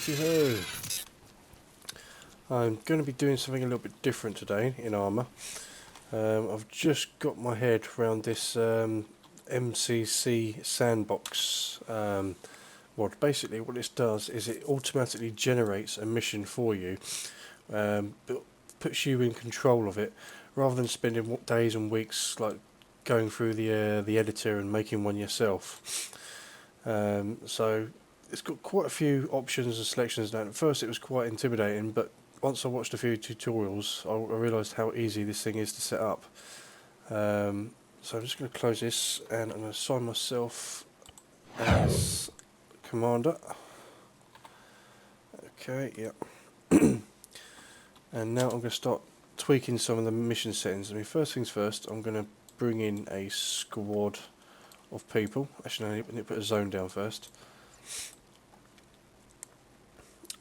Righty-ho. I'm going to be doing something a little bit different today in Arma. I've just got my head around this MCC Sandbox mod. Basically what this does is it automatically generates a mission for you, but puts you in control of it rather than spending days and weeks like going through the editor and making one yourself. So it's got quite a few options and selections now. At first it was quite intimidating, but once I watched a few tutorials I realised how easy this thing is to set up. So I'm just going to close this and I'm going to assign myself as commander. Okay, yep. And now I'm going to start tweaking some of the mission settings. I mean, first things first, I'm going to bring in a squad of people. Actually, I need to put a zone down first.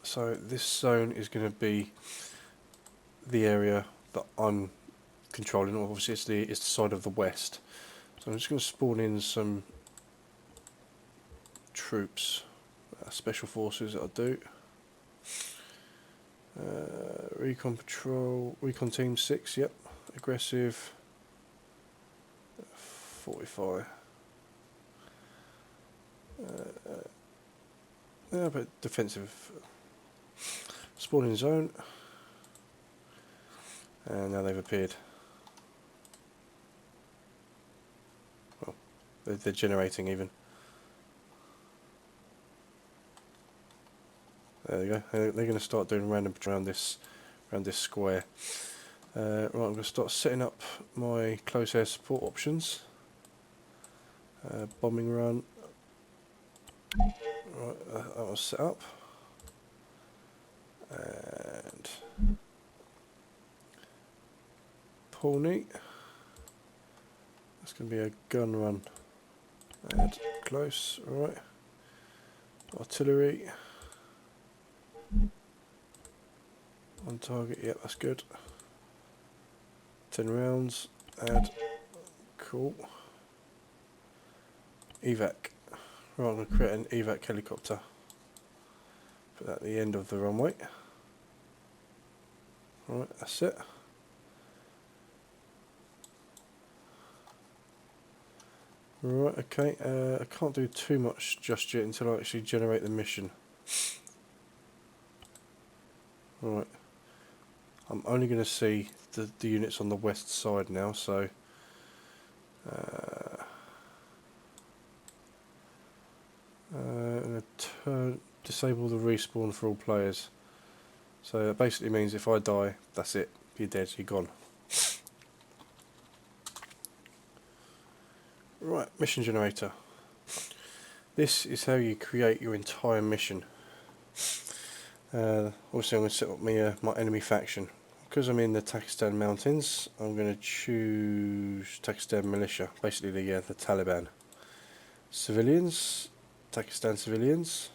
So this zone is going to be the area that I'm controlling. Obviously, it's the side of the west. So I'm just going to spawn in some troops, special forces that I'll do. Recon patrol, recon team 6. Yep, aggressive. 45. Yeah, but defensive. Spawning zone. And now they've appeared. Well, they're generating even. There you go. They're going to start doing random around this square. Right, I'm going to start setting up my close air support options. Bombing run. Right, that was set up. And Pawnee. That's going to be a gun run. And close. Alright. Artillery. On target. Yep, that's good. 10 rounds. Add. Cool. Evac. Right, I'm going to create an evac helicopter. Put that at the end of the runway. Right, that's it. Right, okay. I can't do too much just yet until I actually generate the mission. Right. I'm only going to see the units on the west side now, so I'm going to disable the respawn for all players. So that basically means if I die, that's it. You're dead, you're gone. Right, mission generator. This is how you create your entire mission. Obviously I'm going to set up my enemy faction. Because I'm in the Takistan mountains, I'm going to choose Takistan militia, basically the Taliban. Civilians, Takistan civilians.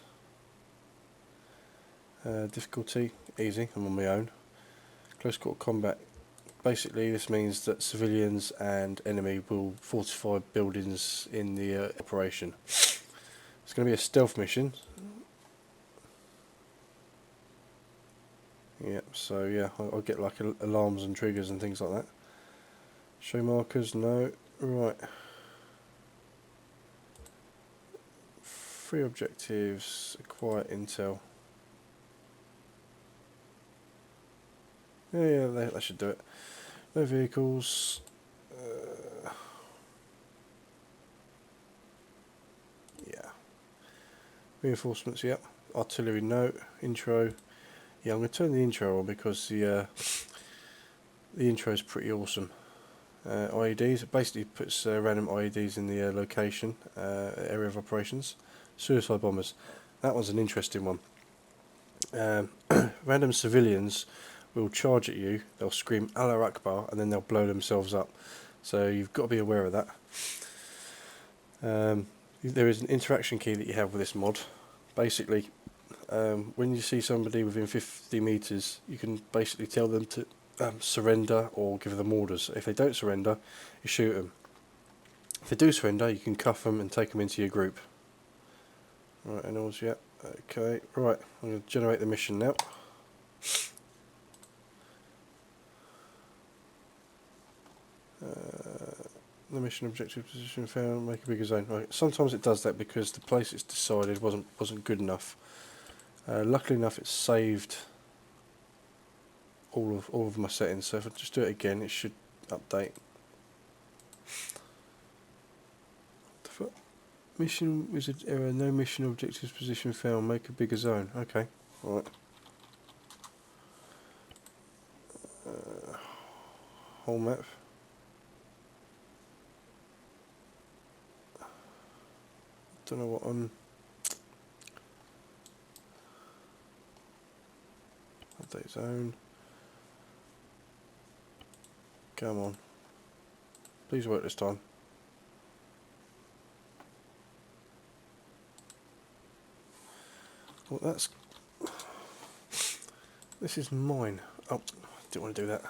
Difficulty, easy, I'm on my own. Close quarter combat. Basically this means that civilians and enemy will fortify buildings in the operation. It's going to be a stealth mission. Yep, so yeah, I'll get like alarms and triggers and things like that. Show markers, no. Right. 3 objectives, acquire intel. Yeah, that should do it. No vehicles. Yeah. Reinforcements, yep. Artillery, no. Intro. Yeah, I'm going to turn the intro on because the intro is pretty awesome. IEDs, it basically puts random IEDs in the location, area of operations. Suicide bombers, that one's an interesting one. Random civilians will charge at you, they'll scream Allah Akbar and then they'll blow themselves up. So you've got to be aware of that. There is an interaction key that you have with this mod. Basically, when you see somebody within 50 meters, you can basically tell them to surrender or give them orders. If they don't surrender, you shoot them. If they do surrender, you can cuff them and take them into your group. Right, and also, yeah, Okay, right, I'm going to generate the mission now. The mission objective position found, make a bigger zone. Right, sometimes it does that because the place it's decided wasn't good enough. Luckily enough, it's saved all of my settings. So if I just do it again, it should update. Mission wizard error. No mission objectives position found. Make a bigger zone. Okay, all right. Whole map. Don't know what I'm. Update zone. Come on. Please work this time. Well, that's. This is mine. Oh, didn't want to do that.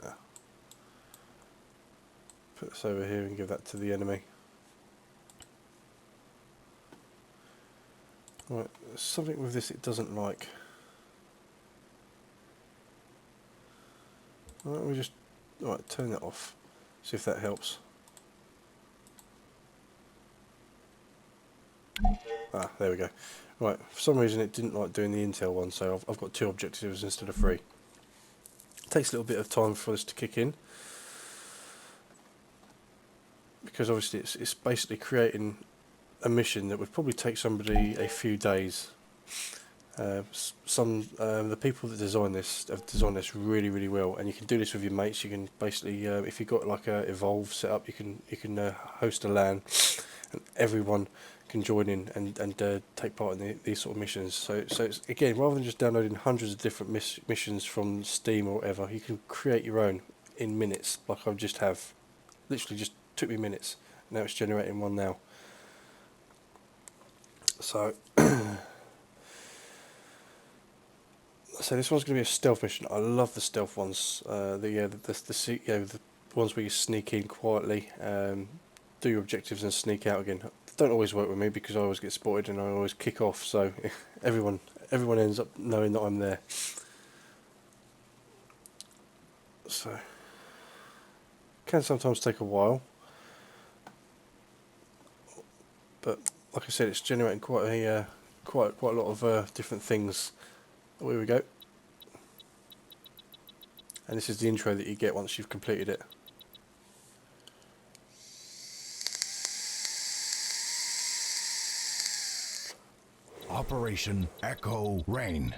Nah. Put this over here and give that to the enemy. Right, there's something with this it doesn't like. Right, we just turn that off. See if that helps. Ah, there we go. Right, for some reason it didn't like doing the intel one, so I've got 2 objectives instead of 3. It takes a little bit of time for this to kick in, because obviously it's basically creating a mission that would probably take somebody a few days. The people that design this have designed this really well, and you can do this with your mates. You can basically, if you've got like a Evolve set up, you can host a LAN, and everyone can join in and take part in these sort of missions. So it's, again, rather than just downloading hundreds of different missions from Steam or whatever, you can create your own in minutes, like I just have. Literally just took me minutes. Now it's generating one now. So. So this one's going to be a stealth mission. I love the stealth ones. The ones where you sneak in quietly, do your objectives and sneak out again. Don't always work with me because I always get spotted and I always kick off. So everyone ends up knowing that I'm there. So can sometimes take a while, but like I said, it's generating quite a lot of different things. Oh, here we go. And this is the intro that you get once you've completed it. Operation Echo Rain.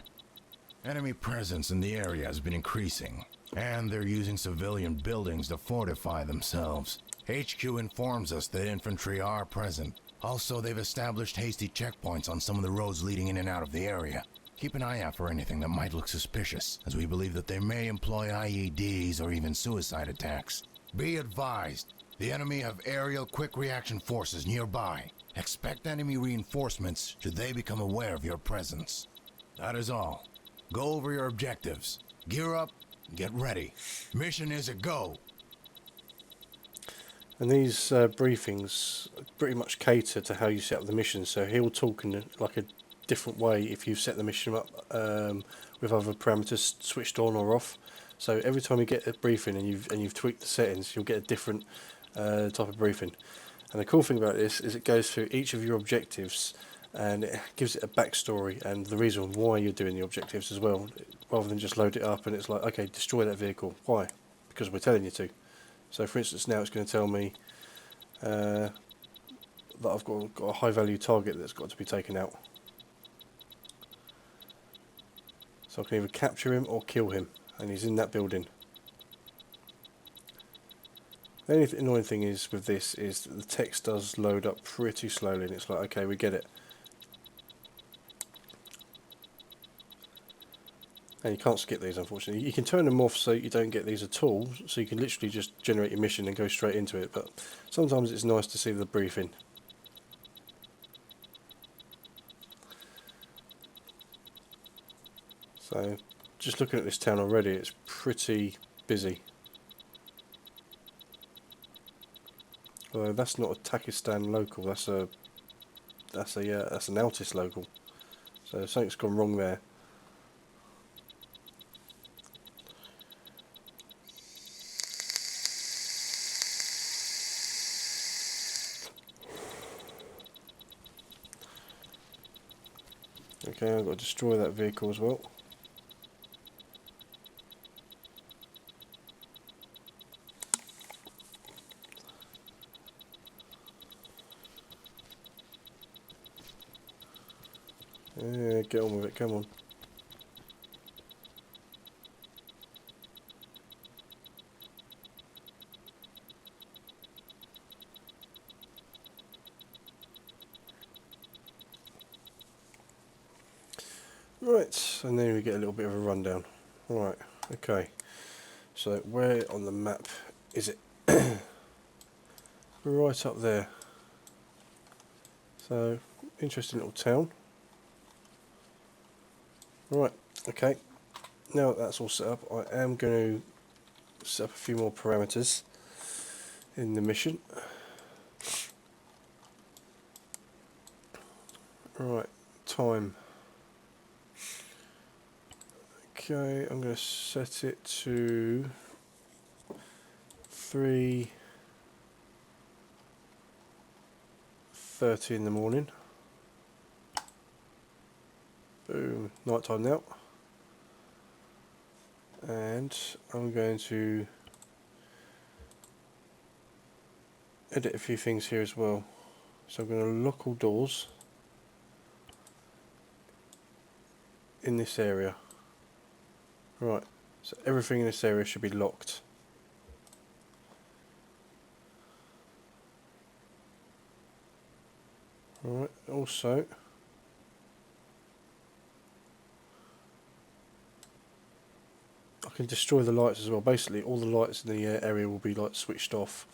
Enemy presence in the area has been increasing, and they're using civilian buildings to fortify themselves. HQ informs us that infantry are present. Also, they've established hasty checkpoints on some of the roads leading in and out of the area. Keep an eye out for anything that might look suspicious, as we believe that they may employ IEDs or even suicide attacks. Be advised, the enemy have aerial quick reaction forces nearby. Expect enemy reinforcements should they become aware of your presence. That is all. Go over your objectives. Gear up, get ready. Mission is a go. And these briefings pretty much cater to how you set up the mission. So he'll talk in like a different way if you've set the mission up with other parameters switched on or off. So every time you get a briefing and you've tweaked the settings, you'll get a different type of briefing. And the cool thing about this is it goes through each of your objectives and it gives it a backstory and the reason why you're doing the objectives as well, rather than just load it up and it's like, okay, destroy that vehicle. Why? Because we're telling you to. So for instance, now it's going to tell me that I've got a high value target that's got to be taken out. So I can either capture him or kill him, and he's in that building. The only annoying thing is with this is that the text does load up pretty slowly, and it's like, okay, we get it. And you can't skip these, unfortunately. You can turn them off so you don't get these at all, so you can literally just generate your mission and go straight into it, but sometimes it's nice to see the briefing. So just looking at this town already, it's pretty busy. Although that's not a Takistan local, that's an Altis local. So something's gone wrong there. Okay, I've got to destroy that vehicle as well. Yeah, get on with it, come on. Right, and then we get a little bit of a rundown. Right, okay. So where on the map is it? Right up there. So, interesting little town. Right, okay. Now that that's all set up, I am going to set up a few more parameters in the mission. Right, time. Okay, I'm going to set it to 3:30 in the morning. Boom, night time now. And I'm going to edit a few things here as well. So I'm going to lock all doors in this area. Right, so everything in this area should be locked. Right, also I can destroy the lights as well. Basically all the lights in the area will be like switched off,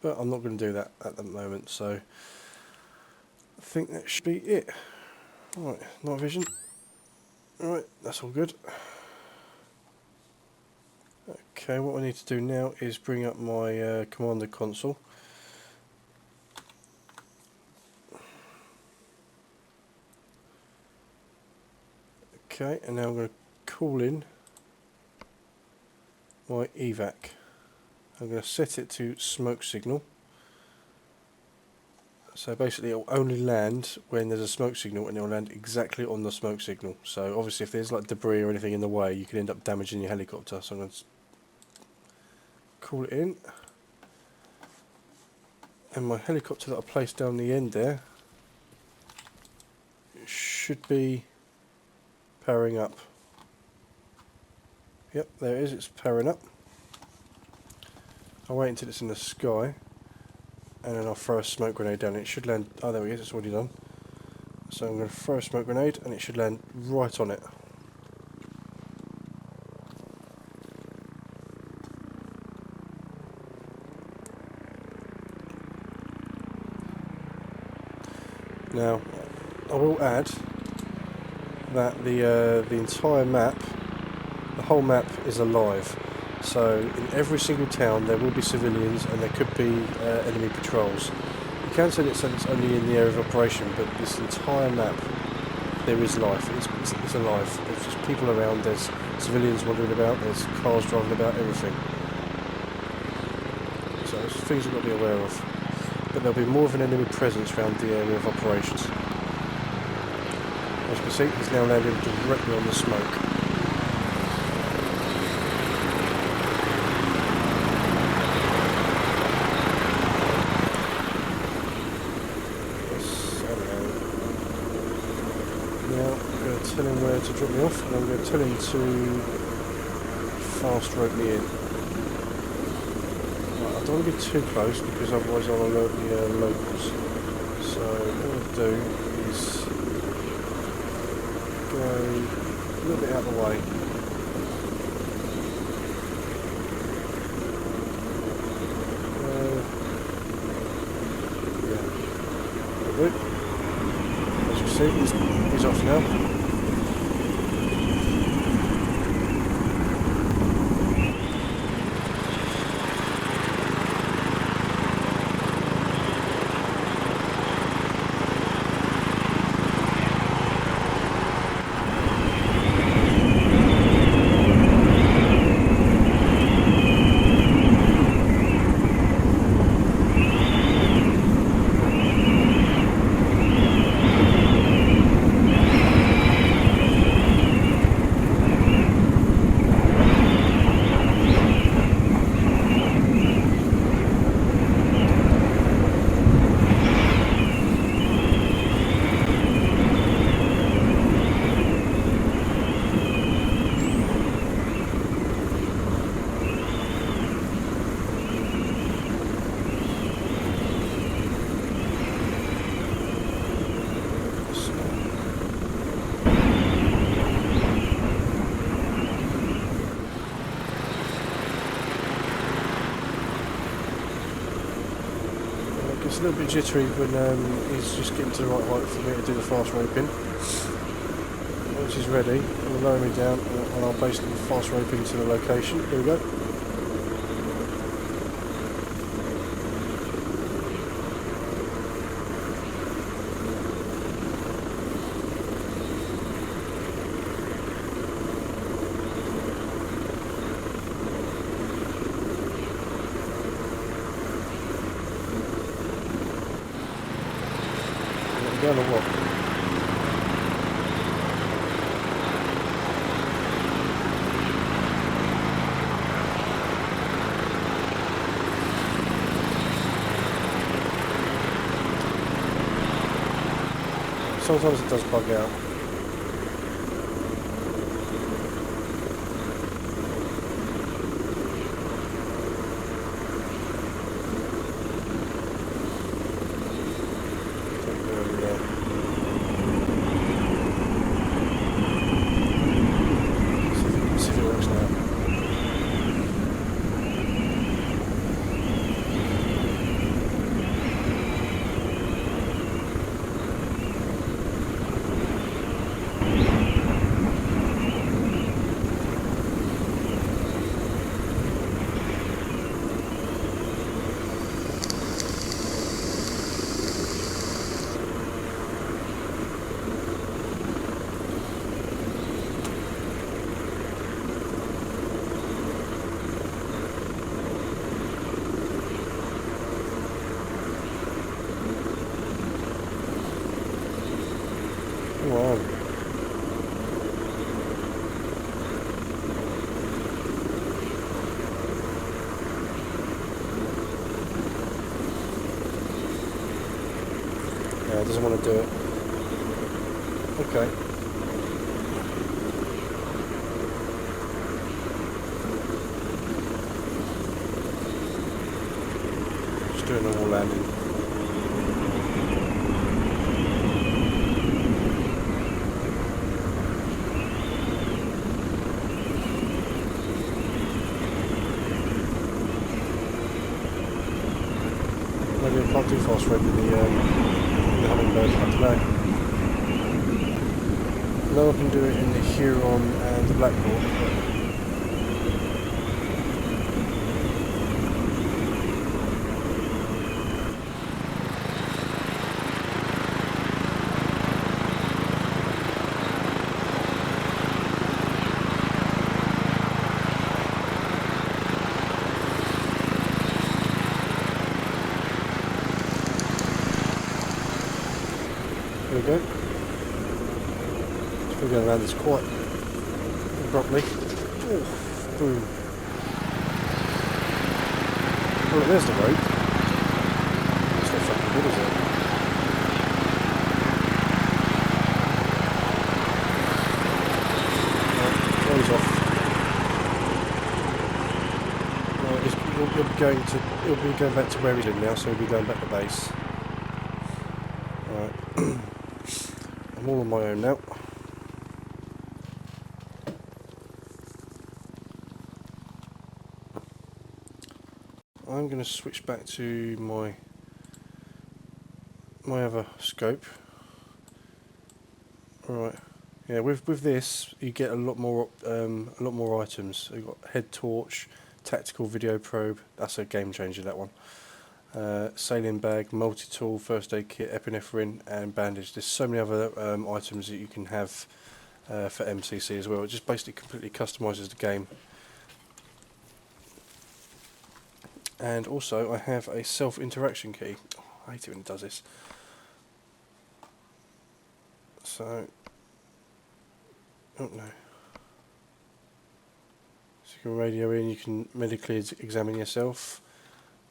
but I'm not going to do that at the moment, so I think that should be it. Right, night vision. Right, that's all good. Okay, what I need to do now is bring up my commander console. Okay, and now I'm going to call in my evac. I'm going to set it to smoke signal. So basically it will only land when there's a smoke signal, and it will land exactly on the smoke signal. So obviously if there's like debris or anything in the way, you could end up damaging your helicopter. So I'm going to call it in. And my helicopter that I placed down the end there should be powering up. Yep, there it is, it's powering up. I'll wait until it's in the sky, and then I'll throw a smoke grenade down. It should land, oh there it is, it's already done. So I'm going to throw a smoke grenade and it should land right on it. Now, I will add that the entire map, the whole map is alive. So in every single town there will be civilians and there could be enemy patrols. You can say it's only in the area of operation, but this entire map, there is life. It's alive. There's just people around, there's civilians wandering about, there's cars driving about, everything. So there's things you've got to be aware of. But there'll be more of an enemy presence around the area of operations. As you can see, he's now landing directly on the smoke. Now I'm going to tell him where to drop me off, and I'm going to tell him to fast rope me in. Right, I don't want to be too close because otherwise I'll alert the locals. So what I'll do is go a little bit out of the way. Yeah. As you see, he's off now. a little bit jittery when he's just getting to the right height for me to do the fast roping. Once he's ready, he'll lower me down and I'll basically fast rope into the location. Here we go. Or what? Sometimes it does bug out. Wow. Yeah, it doesn't want to do it. Okay. Just doing a normal landing. Maybe I can't do fast rope in the Hummingbird, I don't know. I know I can do it in the Huron and the Black Hawk. There we go. We're going around this quite abruptly. Oh, boom. Oh, there's the rope. It's not fucking good, is it? Goes off. He'll be going back to where he's in now, so he'll be going back to base. Alright. I'm all on my own now. I'm going to switch back to my other scope. Right. Yeah, with this you get a lot more items. You've got head torch, tactical video probe. That's a game changer, that one. Sailing bag, multi-tool, first aid kit, epinephrine and bandage. There's so many other items that you can have for MCC as well. It just basically completely customises the game. And also I have a self-interaction key. Oh, I hate it when it does this. So, oh no. So you can radio in, you can medically examine yourself,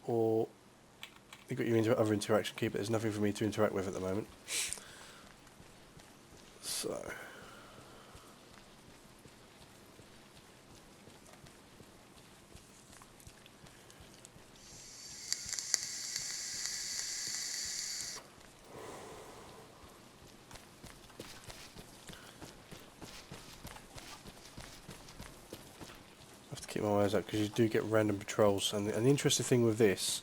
or you've got your other interaction key, but there's nothing for me to interact with at the moment. So, I have to keep my eyes out because you do get random patrols, and the interesting thing with this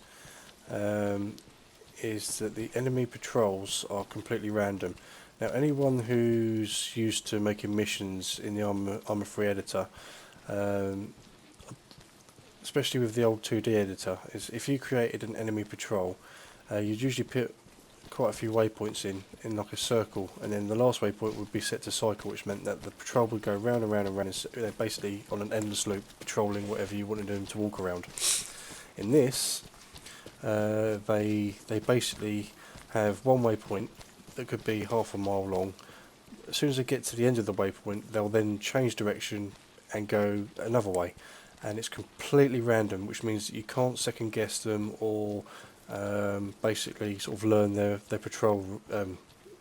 is that the enemy patrols are completely random. Now, anyone who's used to making missions in the Arma 3 editor, especially with the old 2D editor, is if you created an enemy patrol, you'd usually put quite a few waypoints in like a circle, and then the last waypoint would be set to cycle, which meant that the patrol would go round and round and round, and they're basically on an endless loop, patrolling whatever you wanted them to walk around. In this, they basically have one waypoint that could be half a mile long. As soon as they get to the end of the waypoint, they'll then change direction and go another way, and it's completely random, which means that you can't second guess them or basically sort of learn their patrol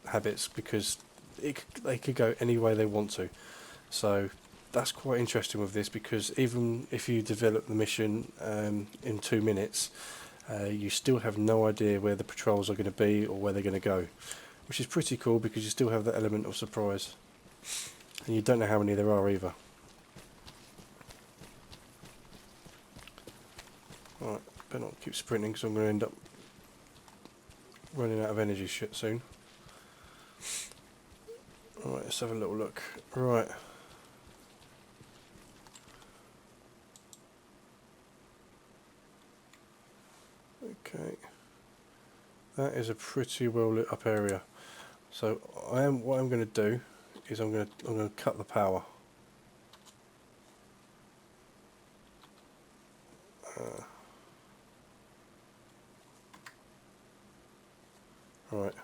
habits, because they could go any way they want to. So that's quite interesting with this, because even if you develop the mission in 2 minutes, you still have no idea where the patrols are going to be or where they're going to go, which is pretty cool, because you still have that element of surprise, and you don't know how many there are either. Right, better not keep sprinting, because I'm going to end up running out of energy shit soon. Alright, let's have a little look. Right. Okay. That is a pretty well lit up area. So what I'm going to do is I'm going to cut the power. Right.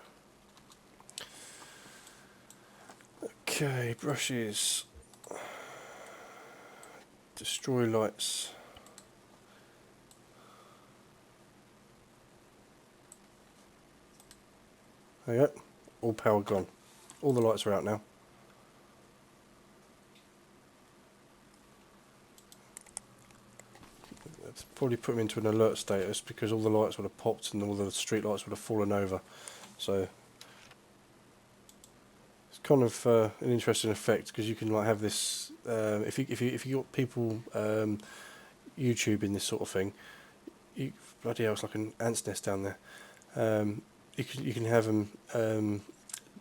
Okay, brushes. Destroy lights. There you go. All power gone. All the lights are out now. That's probably put me into an alert status, because all the lights would have popped and all the street lights would have fallen over. So it's kind of an interesting effect, because you can like have this if you got people YouTubing this sort of thing. Bloody hell, it's like an ant's nest down there. You can have them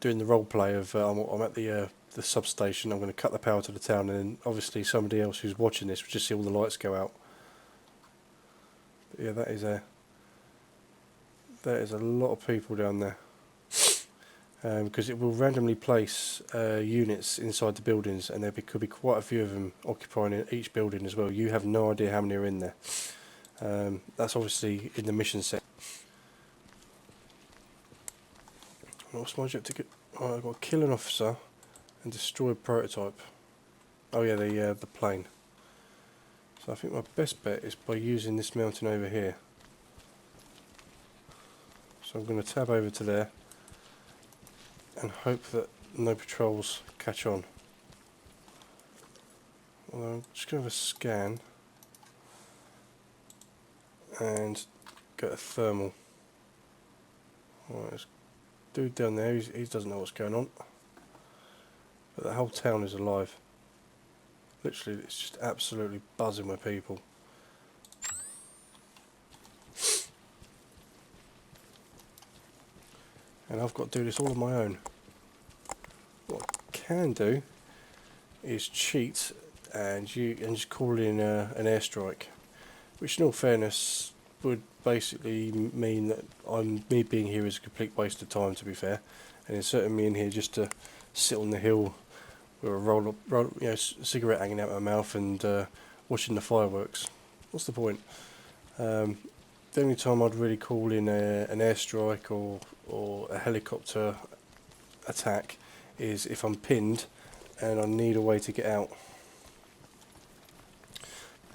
doing the role play of I'm at the substation. I'm going to cut the power to the town, and then obviously somebody else who's watching this will just see all the lights go out. But yeah, that is a lot of people down there, because it will randomly place units inside the buildings, and could be quite a few of them occupying each building as well. You have no idea how many are in there. That's obviously in the mission set. What's my objective to get? Oh, I've got to kill an officer and destroy a prototype. Oh yeah, the plane. So I think my best bet is by using this mountain over here. So I'm going to tab over to there and hope that no patrols catch on. Although I'm just going to have a scan and get a thermal. Alright, there's a dude down there, he doesn't know what's going on. But the whole town is alive. Literally, it's just absolutely buzzing with people. And I've got to do this all on my own. What I can do is cheat and just call in an airstrike, which in all fairness would basically mean that me being here is a complete waste of time, to be fair, and inserting me in here just to sit on the hill with a roll cigarette hanging out of my mouth and watching the fireworks. What's the point? The only time I'd really call in an airstrike or a helicopter attack is if I'm pinned and I need a way to get out.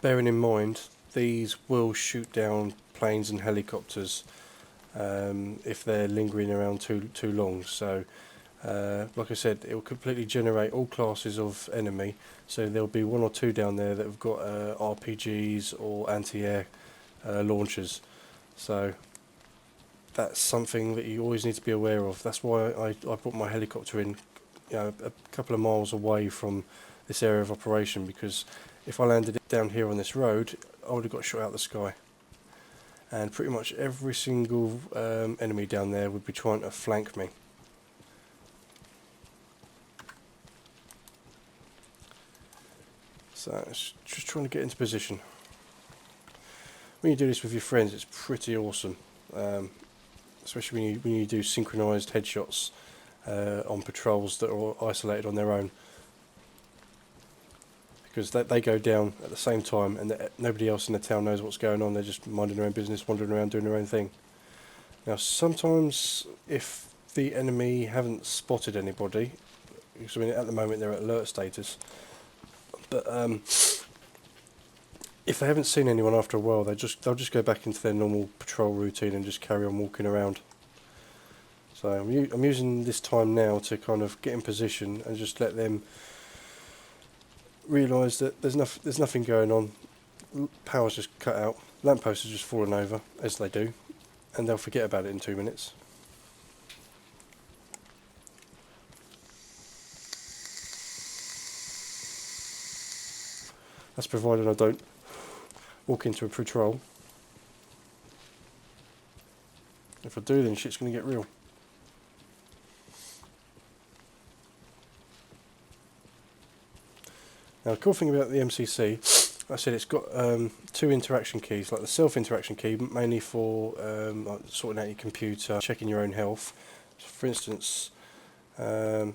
Bearing in mind, these will shoot down planes and helicopters if they're lingering around too long. So, like I said, it will completely generate all classes of enemy. So there'll be one or two down there that have got RPGs or anti-air launchers. So that's something that you always need to be aware of. That's why I brought my helicopter in, a couple of miles away from this area of operation, because if I landed it down here on this road, I would have got shot out the sky. and pretty much every single enemy down there would be trying to flank me. So it's just trying to get into position. When you do this with your friends, it's pretty awesome, especially when you do synchronised headshots on patrols that are isolated on their own, because they go down at the same time and nobody else in the town knows what's going on. They're just minding their own business, wandering around doing their own thing. Now sometimes if the enemy haven't spotted anybody, because I mean at the moment they're at alert status, but if they haven't seen anyone after a while, they'll just go back into their normal patrol routine and just carry on walking around. So I'm using this time now to kind of get in position and just let them realise that there's nothing going on. Power's just cut out, lampposts are just fallen over, as they do, and they'll forget about it in 2 minutes. That's provided I don't walk into a patrol. If I do, then shit's going to get real. Now the cool thing about the MCC, like I said, it's got 2 interaction keys, like the self interaction key, mainly for like sorting out your computer, checking your own health. So for instance, I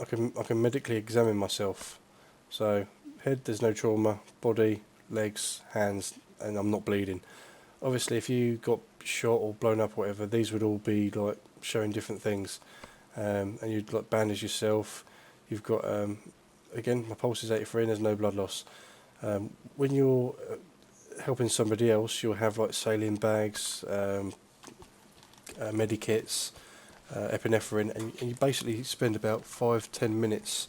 can medically examine myself. So head, there's no trauma. Body, legs, hands, and I'm not bleeding. Obviously, if you got shot or blown up or whatever, these would all be like showing different things, and you'd like bandage yourself. You've got again, my pulse is 83 and there's no blood loss. When you're helping somebody else, you'll have like saline bags, medikits, epinephrine, and you basically spend about 5-10 minutes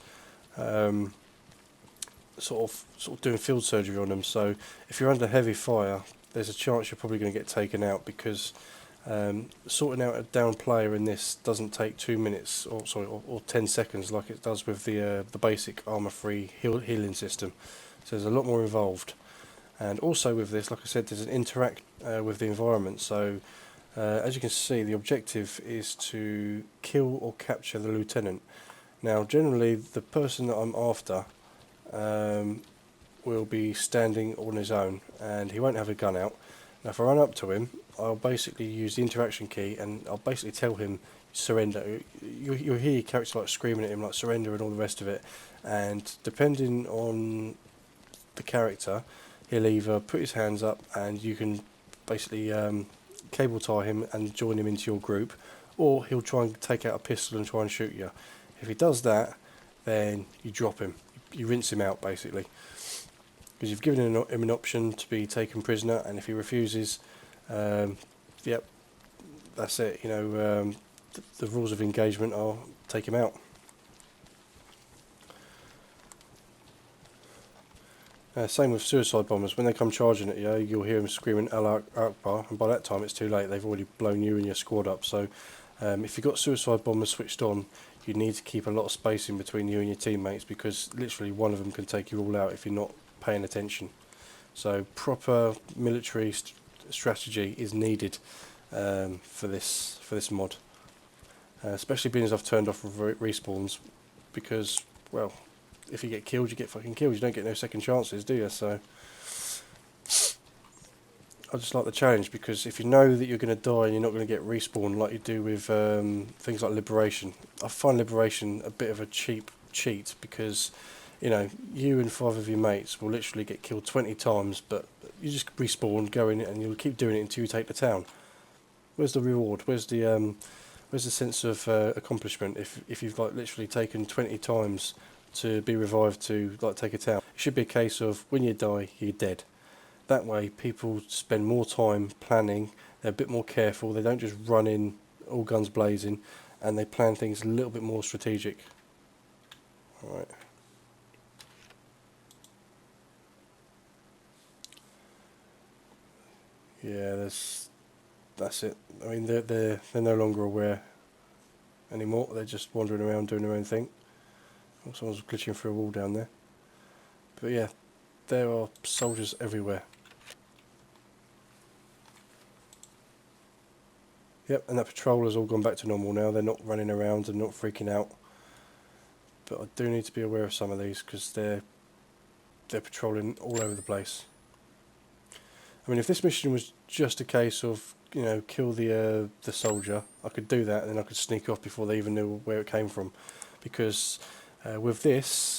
sort of doing field surgery on them. So if you're under heavy fire, there's a chance you're probably going to get taken out, because sorting out a down player in this doesn't take 2 minutes or 10 seconds like it does with the basic Arma-free healing system. So there's a lot more involved. And also with this, like I said, there's an interact with the environment. So as you can see, the objective is to kill or capture the lieutenant. Now generally the person that I'm after will be standing on his own and he won't have a gun out. Now if I run up to him, I'll basically use the interaction key and I'll basically tell him surrender. You'll hear your character like screaming at him like surrender and all the rest of it, and depending on the character, he'll either put his hands up and you can basically cable tie him and join him into your group, or he'll try and take out a pistol and try and shoot you. If he does that, then you drop him. You rinse him out basically, because you've given him an option to be taken prisoner, and if he refuses, yep, that's it. You know, the rules of engagement are take him out. Same with suicide bombers. When they come charging at you, you'll hear them screaming Allah Akbar, and by that time it's too late. They've already blown you and your squad up. So if you've got suicide bombers switched on, you need to keep a lot of space in between you and your teammates, because literally one of them can take you all out if you're not paying attention. So proper military strategy is needed for this mod, especially being as I've turned off respawns, because, well, if you get killed, you get fucking killed. You don't get no second chances, do you? So I just like the challenge, because if you know that you're going to die and you're not going to get respawned like you do with things like Liberation, I find Liberation a bit of a cheap cheat, because you know, you and 5 of your mates will literally get killed 20 times, but you just respawn, go in, and you'll keep doing it until you take the town. Where's the reward? Where's the sense of accomplishment if you've like literally taken 20 times to be revived to like take a town? It should be a case of when you die, you're dead. That way, people spend more time planning. They're a bit more careful. They don't just run in all guns blazing, and they plan things a little bit more strategic. All right. Yeah, that's it. I mean, they're no longer aware anymore. They're just wandering around doing their own thing. Oh, someone's glitching through a wall down there. But yeah, there are soldiers everywhere. Yep, and that patroller's all gone back to normal now. They're not running around and not freaking out. But I do need to be aware of some of these because they're patrolling all over the place. I mean, if this mission was just a case of, you know, kill the soldier, I could do that and then I could sneak off before they even knew where it came from. Because with this,